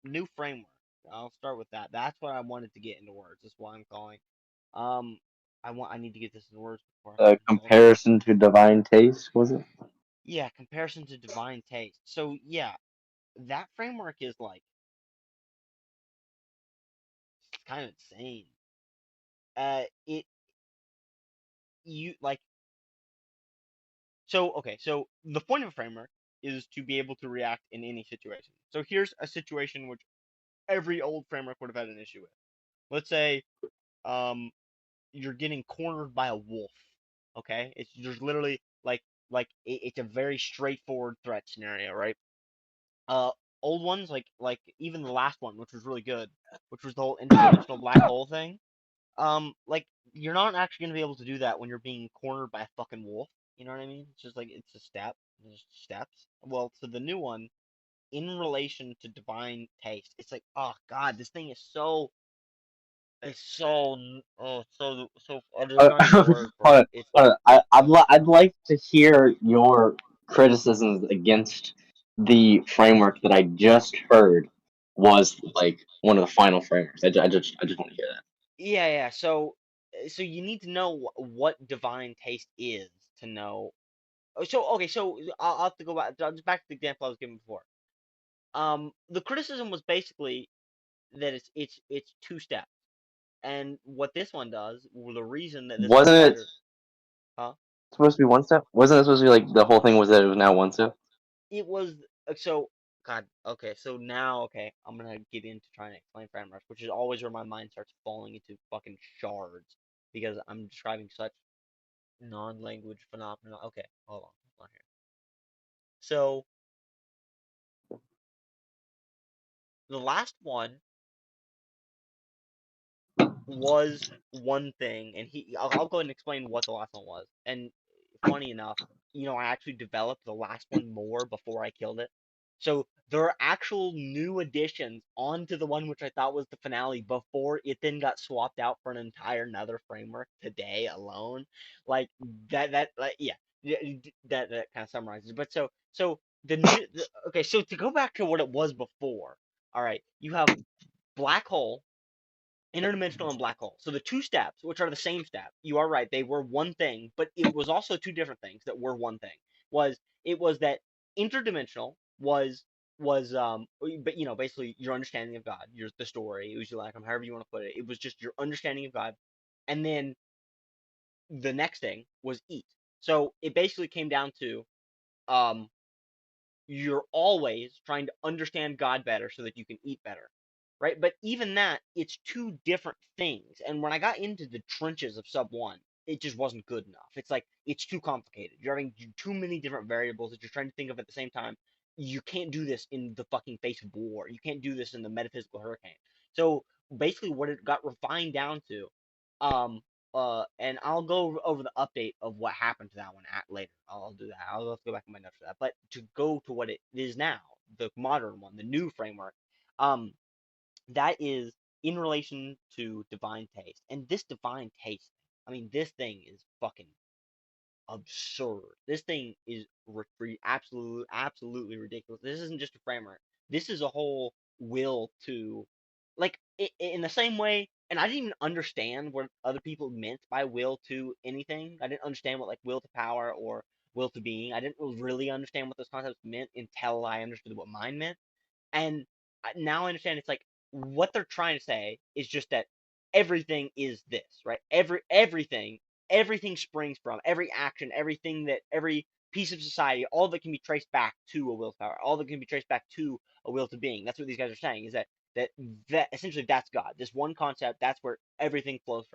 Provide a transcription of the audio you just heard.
the new framework. I'll start with that. That's what I wanted to get into words. That's why I'm calling. Um, I need to get this in words before I A fucking say it. comparison to divine taste, was it? Yeah, comparison to divine taste. So yeah, that framework is like it's kind of insane. It you like so okay. So the point of a framework is to be able to react in any situation. So here's a situation which every old framework would have had an issue with. Let's say um you're getting cornered by a wolf. Okay, it's there's literally it's a very straightforward threat scenario, right? Uh, Old ones like even the last one, which was really good, which was the whole interdimensional black hole thing. Like you're not actually gonna be able to do that when you're being cornered by a fucking wolf. You know what I mean? It's just like it's a step, just steps. Well, so the new one in relation to divine taste, it's like oh god, this thing is so it's so so. There's Uh, not even word hold for it. on, It's hold on. I'd like to hear your criticisms against the framework that I just heard was like one of the final frameworks. I just want to hear that. yeah, yeah. So you need to know what divine taste is to know. So okay, so I'll have to go back to the example I was giving before. The criticism was basically that it's two steps, and what this one does, well, the reason that this one's Wasn't it better, huh? supposed to be one step? Wasn't it supposed to be like the whole thing was that it was now one step? It was so God. Okay, so now okay, I'm gonna get into trying to explain frameworks, which is always where my mind starts falling into fucking shards because I'm describing such non-language phenomena. Okay, hold on here. So the last one was one thing, and I'll go ahead and explain what the last one was. And funny enough, I actually developed the last one more before I killed it. So there are actual new additions onto the one which I thought was the finale before it then got swapped out for an entire another framework today alone. Like that like yeah, that kind of summarizes. But so okay, so to go back to what it was before. All right, you have black hole, interdimensional and black hole. So the two steps, which are the same step, you are right, they were one thing, but it was also two different things that were one thing. It was that interdimensional was but basically your understanding of God, your the story, it was like however you want to put it. It was just your understanding of God. And then the next thing was eat. So it basically came down to um you're always trying to understand God better so that you can eat better, right? But even that, it's two different things. And when I got into the trenches of Sub 1, it just wasn't good enough. It's like, it's too complicated. You're having too many different variables that you're trying to think of at the same time. You can't do this in the fucking face of war. You can't do this in the metaphysical hurricane. So basically, what it got refined down to, um, and I'll go over the update of what happened to that one at later. I'll do that. I'll have to go back in my notes for that. But to go to what it is now, the modern one, the new framework, um, that is in relation to divine taste. And this divine taste, I mean, this thing is fucking absurd. This thing is absolutely ridiculous. This isn't just a framework. This is a whole will to, like, in the same way. And I didn't even understand what other people meant by will to anything. I didn't understand what like will to power or will to being. I didn't really understand what those concepts meant until I understood what mine meant. And now I understand it's like what they're trying to say is just that everything is this, right? Everything springs from every action, everything that every piece of society, all that can be traced back to a will to power, all that can be traced back to a will to being. That's what these guys are saying is that that essentially that's God. This one concept, that's where everything flows from.